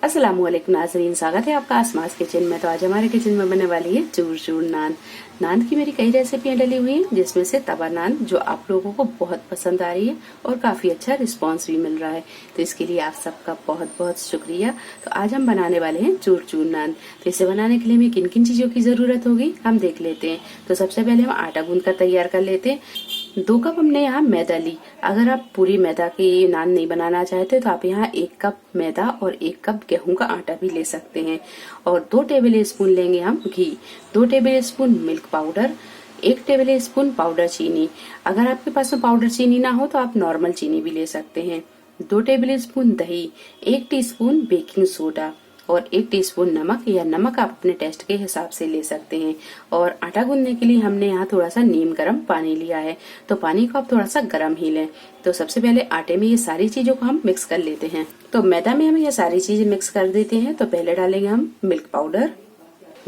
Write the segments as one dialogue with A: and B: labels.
A: अस्सलामुअलैकुम नाज़रीन, स्वागत है आपका आसमा किचन में। तो आज हमारे किचन में बनने वाली है चूर चूर नान। नान की मेरी कई रेसिपियां डली हुई हैं, जिसमें से तवा नान जो आप लोगों को बहुत पसंद आ रही है और काफी अच्छा रिस्पांस भी मिल रहा है। तो इसके लिए आप सबका बहुत बहुत शुक्रिया। तो आज हम बनाने वाले हैं चूर चूर नान। तो इसे बनाने के लिए हमें किन किन चीजों की जरूरत होगी हम देख लेते हैं। तो सबसे पहले हम आटा गूंद कर तैयार कर लेते हैं। 2 कप हमने यहाँ मैदा ली। अगर आप पूरी मैदा की नान नहीं बनाना चाहते तो आप यहाँ 1 कप मैदा और 1 कप गेहूं का आटा भी ले सकते हैं। और 2 टेबल स्पून लेंगे हम घी, 2 table spoon milk powder, 1 table spoon powder चीनी। अगर आपके पास में पाउडर चीनी ना हो तो आप नॉर्मल चीनी भी ले सकते हैं। 2 टेबल स्पून दही, 1 टीस्पून बेकिंग सोडा और 1 टीस्पून नमक, या नमक आप अपने टेस्ट के हिसाब से ले सकते हैं। और आटा गूंदने के लिए हमने यहाँ थोड़ा सा नीम गर्म पानी लिया है, तो पानी को आप थोड़ा सा गर्म ही लें। तो सबसे पहले आटे में ये सारी चीजों को हम मिक्स कर लेते हैं। तो मैदा में हम ये सारी चीजें मिक्स कर देते हैं। तो पहले डालेंगे हम मिल्क पाउडर,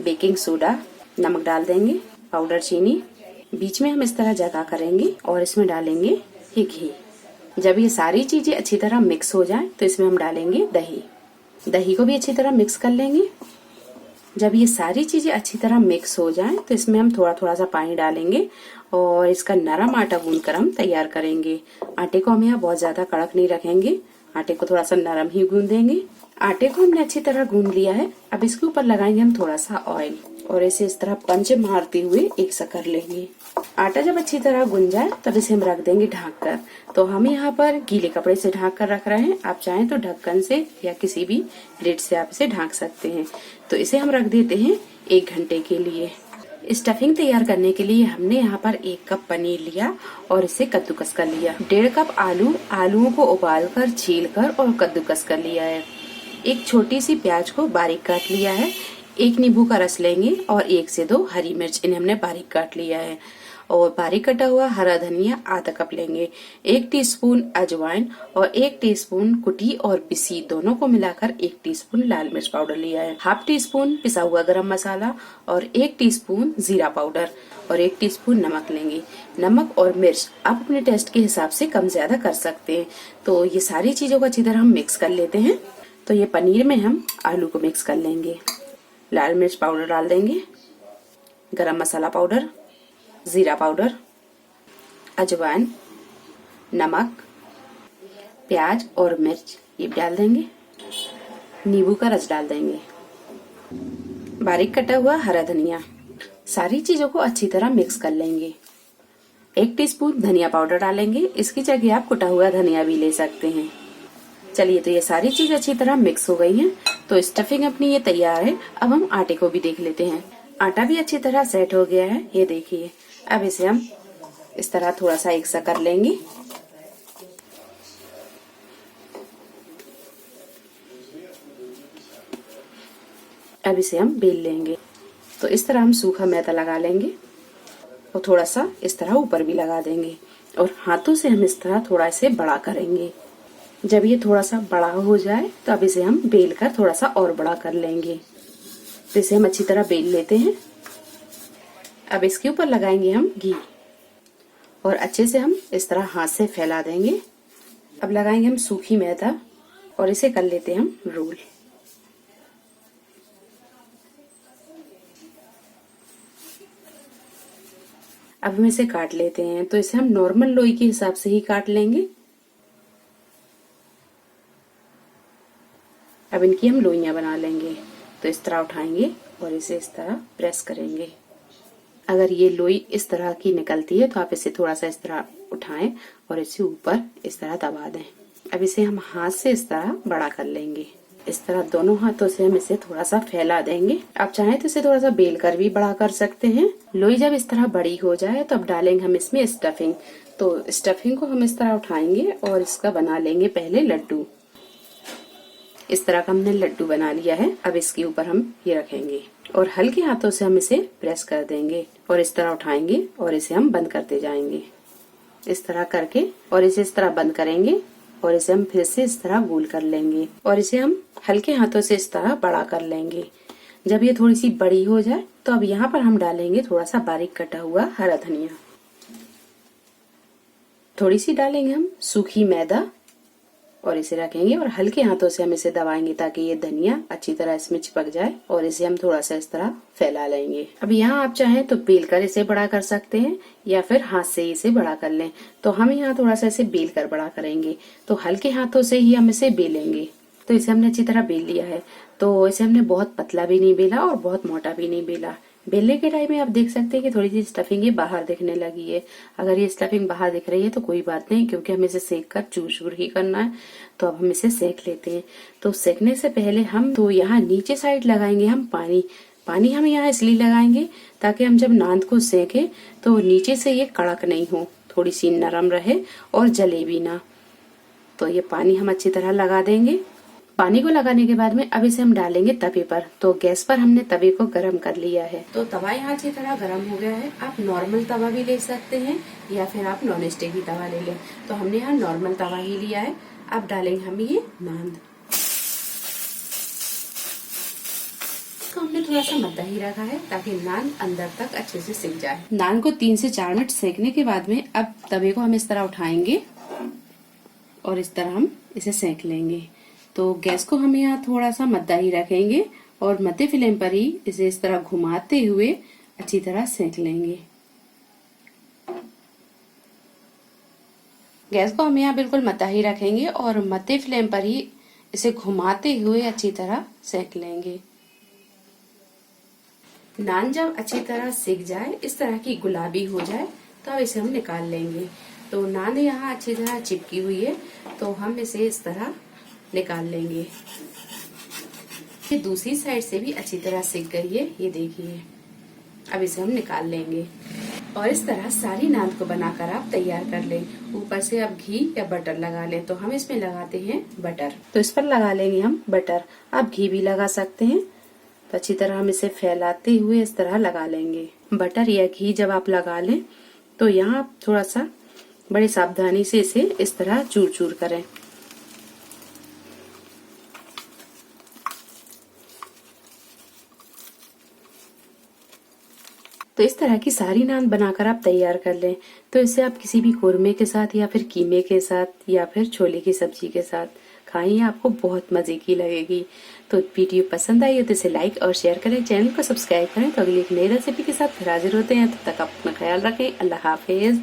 A: बेकिंग सोडा, नमक डाल देंगे, पाउडर चीनी, बीच में हम इस तरह जगह करेंगे और इसमें डालेंगे ये घी। जब ये सारी चीजें अच्छी तरह मिक्स हो जाए तो इसमें हम डालेंगे दही। दही को भी अच्छी तरह मिक्स कर लेंगे। जब ये सारी चीजें अच्छी तरह मिक्स हो जाएं तो इसमें हम थोड़ा थोड़ा सा पानी डालेंगे और इसका नरम आटा गूंद कर हम तैयार करेंगे। आटे को हम यहाँ बहुत ज्यादा कड़क नहीं रखेंगे, आटे को थोड़ा सा नरम ही गूंदेंगे। आटे को हमने अच्छी तरह गूंद लिया है। अब इसके ऊपर लगाएंगे हम थोड़ा सा ऑयल और इसे इस तरह पंच मारते हुए एक सा कर लेंगे। आटा जब अच्छी तरह गुंज जाए तब इसे हम रख देंगे ढक कर। तो हम यहाँ पर गीले कपड़े से ढक कर रख रहे हैं। आप चाहें तो ढक्कन से या किसी भी लिड से आप इसे ढक सकते हैं। तो इसे हम रख देते हैं 1 घंटे के लिए। स्टफिंग तैयार करने के लिए हमने यहाँ पर 1 कप पनीर लिया और इसे कद्दूकस कर लिया। 1.5 कप आलूओं को उबाल कर, छील कर और कद्दूकस कर लिया है। एक छोटी सी प्याज को बारीक काट लिया है। 1 नींबू का रस लेंगे और 1 से 2 हरी मिर्च, इन्हें हमने बारीक काट लिया है। और बारीक कटा हुआ हरा धनिया आधा कप लेंगे। 1 टीस्पून अजवाइन और 1 टीस्पून कुटी और पिसी, दोनों को मिलाकर 1 टीस्पून लाल मिर्च पाउडर लिया है। ½ टीस्पून पिसा हुआ गरम मसाला और 1 टीस्पून जीरा पाउडर और 1 टीस्पून नमक लेंगे। नमक और मिर्च आप अपने टेस्ट के हिसाब से कम ज्यादा कर सकते हैं। तो ये सारी चीजों को अच्छी तरह हम मिक्स कर लेते हैं। तो ये पनीर में हम आलू को मिक्स कर लेंगे। लाल मिर्च पाउडर डाल देंगे, गरम मसाला पाउडर, जीरा पाउडर, अजवाइन, नमक, प्याज और मिर्च ये डाल देंगे। नींबू का रस डाल देंगे, बारीक कटा हुआ हरा धनिया। सारी चीजों को अच्छी तरह मिक्स कर लेंगे। 1 टीस्पून धनिया पाउडर डालेंगे, इसकी जगह आप कुटा हुआ धनिया भी ले सकते हैं। चलिए, तो ये सारी चीज अच्छी तरह मिक्स हो गई हैं। तो स्टफिंग अपनी ये तैयार है। अब हम आटे को भी देख लेते हैं। आटा भी अच्छी तरह सेट हो गया है, ये देखिए। अब इसे हम इस तरह थोड़ा सा एक सा कर लेंगे। अब इसे हम बेल लेंगे। तो इस तरह हम सूखा मैदा लगा लेंगे और थोड़ा सा इस तरह ऊपर भी लगा देंगे और हाथों से हम इस तरह थोड़ा इसे बड़ा करेंगे। जब ये थोड़ा सा बड़ा हो जाए तो अब इसे हम बेल कर थोड़ा सा और बड़ा कर लेंगे। तो इसे हम अच्छी तरह बेल लेते हैं। अब इसके ऊपर लगाएंगे हम घी और अच्छे से हम इस तरह हाथ से फैला देंगे। अब लगाएंगे हम सूखी मैदा और इसे कर लेते हैं हम रोल। अब हम इसे काट लेते हैं। तो इसे हम नॉर्मल लोई के हिसाब से ही काट लेंगे। अब इनकी हम लोइयां बना लेंगे। तो इस तरह उठाएंगे और इसे इस तरह प्रेस करेंगे। अगर ये लोई इस तरह की निकलती है तो आप इसे थोड़ा सा इस तरह उठाएं और इसे ऊपर इस तरह दबा दें। अब इसे हम हाथ से इस तरह बड़ा कर लेंगे। इस तरह दोनों हाथों से हम इसे थोड़ा सा फैला देंगे। आप चाहें तो इसे थोड़ा सा बेल कर भी बड़ा कर सकते हैं। लोई जब इस तरह बड़ी हो जाए तो अब डालेंगे हम इसमें स्टफिंग। तो स्टफिंग को हम इस तरह उठाएंगे और इसका बना लेंगे पहले लड्डू। इस तरह का हमने लड्डू बना लिया है। अब इसके ऊपर हम ये रखेंगे और हल्के हाथों से हम इसे प्रेस कर देंगे और इस तरह उठाएंगे और इसे हम बंद करते जाएंगे इस तरह करके। और इसे इस तरह बंद करेंगे और इसे हम फिर से इस तरह गोल कर लेंगे और इसे हम हल्के हाथों से इस तरह बड़ा कर लेंगे। जब ये थोड़ी सी बड़ी हो जाए तो अब यहाँ पर हम डालेंगे थोड़ा सा बारीक कटा हुआ हरा धनिया। थोड़ी सी डालेंगे हम सूखी मैदा और इसे रखेंगे और हल्के हाथों से हम इसे दबाएंगे ताकि ये धनिया अच्छी तरह इसमें चिपक जाए और इसे हम थोड़ा सा इस तरह फैला लेंगे। अब यहाँ आप चाहें तो बेल कर इसे बड़ा कर सकते हैं या फिर हाथ से इसे बड़ा कर लें। तो हम यहाँ थोड़ा सा इसे बेल कर बड़ा करेंगे। तो हल्के हाथों से ही हम इसे बेलेंगे। तो इसे हमने अच्छी तरह बेल लिया है। तो इसे हमने बहुत पतला भी नहीं बेला और बहुत मोटा भी नहीं बेला। बेलने के टाइम में आप देख सकते हैं कि थोड़ी सी स्टफिंग ये बाहर दिखने लगी है। अगर ये स्टफिंग बाहर दिख रही है तो कोई बात नहीं, क्योंकि हमें इसे सेक कर चूर चूर ही करना है। तो अब हम इसे सेक लेते हैं। तो सेकने से पहले हम तो यहाँ नीचे साइड लगाएंगे हम पानी। पानी हम यहाँ इसलिए लगाएंगे ताकि हम जब नान को सेके तो नीचे से ये कड़क नहीं हो, थोड़ी सी नरम रहे और जले भी ना। तो ये पानी हम अच्छी तरह लगा देंगे। पानी को लगाने के बाद में अब इसे हम डालेंगे तवे पर। तो गैस पर हमने तवे को गरम कर लिया है। तो तवा यहाँ अच्छी तरह गरम हो गया है। आप नॉर्मल तवा भी ले सकते हैं या फिर आप नॉन स्टिक की तवा ले लें। तो हमने यहाँ नॉर्मल तवा ही लिया है। अब डालेंगे हम ये नान। इसको हमने थोड़ा सा मद्दा ही रखा है ताकि नान अंदर तक अच्छे से सिक जाए। नान को 3 से 4 मिनट सेकने के बाद में अब तवे को हम इस तरह उठाएंगे और इस तरह हम इसे सेक लेंगे। तो गैस को हम यहाँ थोड़ा सा मद्दा ही रखेंगे और मध्य फ्लेम पर ही इसे इस तरह घुमाते हुए अच्छी तरह सेक लेंगे। गैस को हम यहाँ बिल्कुल मद्दा ही रखेंगे और मध्य फ्लेम पर ही इसे घुमाते हुए अच्छी तरह सेक लेंगे। नान जब अच्छी तरह सिक जाए, इस तरह की गुलाबी हो जाए, तो अब इसे हम निकाल लेंगे। तो नान यहाँ अच्छी तरह चिपकी हुई है तो हम इसे इस तरह निकाल लेंगे। ये दूसरी साइड से भी अच्छी तरह सिक गई है, ये देखिए। अब इसे हम निकाल लेंगे और इस तरह सारी नान को बनाकर आप तैयार कर लें। ऊपर से आप घी या बटर लगा लें। तो हम इसमें लगाते हैं बटर। तो इस पर लगा लेंगे हम बटर। आप घी भी लगा सकते हैं। तो अच्छी तरह हम इसे फैलाते हुए इस तरह लगा लेंगे। बटर या घी जब आप लगा लें तो यहाँ आप थोड़ा सा बड़ी सावधानी से इसे इस तरह चूर चूर करें। तो इस तरह की सारी नान बनाकर आप तैयार कर लें। तो इसे आप किसी भी कोरमे के साथ या फिर कीमे के साथ या फिर छोले की सब्जी के साथ खाइए, आपको बहुत मजे की लगेगी। तो वीडियो पसंद आई हो तो इसे लाइक और शेयर करें, चैनल को सब्सक्राइब करें। तो अगली एक नई रेसिपी के साथ फिर हाजिर होते हैं। तब तक आप अपना ख्याल रखें। अल्लाह हाफिज।